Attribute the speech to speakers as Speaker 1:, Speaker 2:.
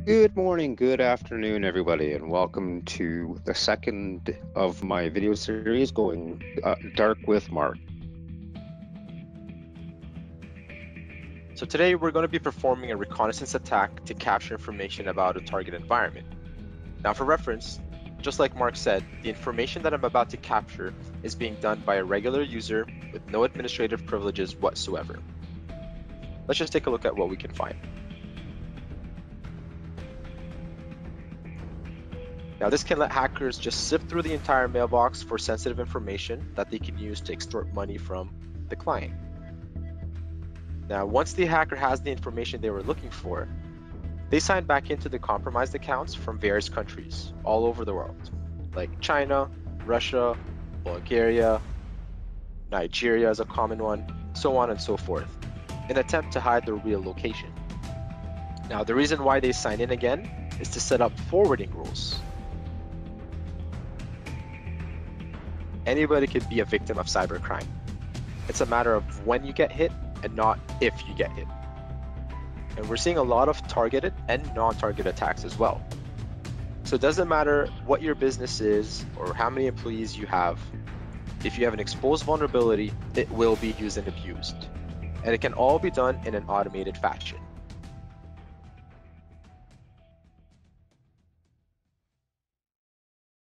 Speaker 1: Good morning, good afternoon, everybody, and welcome to the second of my video series going dark with Marc.
Speaker 2: So today we're going to be performing a reconnaissance attack to capture information about a target environment. Now for reference, just like Marc said, the information that I'm about to capture is being done by a regular user with no administrative privileges whatsoever. Let's just take a look at what we can find. Now this can let hackers just sift through the entire mailbox for sensitive information that they can use to extort money from the client. Now once the hacker has the information they were looking for, they sign back into the compromised accounts from various countries all over the world, like China, Russia, Bulgaria, Nigeria is a common one, so on and so forth, in an attempt to hide their real location. Now the reason why they sign in again is to set up forwarding rules. Anybody could be a victim of cybercrime. It's a matter of when you get hit and not if you get hit. And we're seeing a lot of targeted and non-targeted attacks as well. So it doesn't matter what your business is or how many employees you have. If you have an exposed vulnerability, it will be used and abused. And it can all be done in an automated fashion.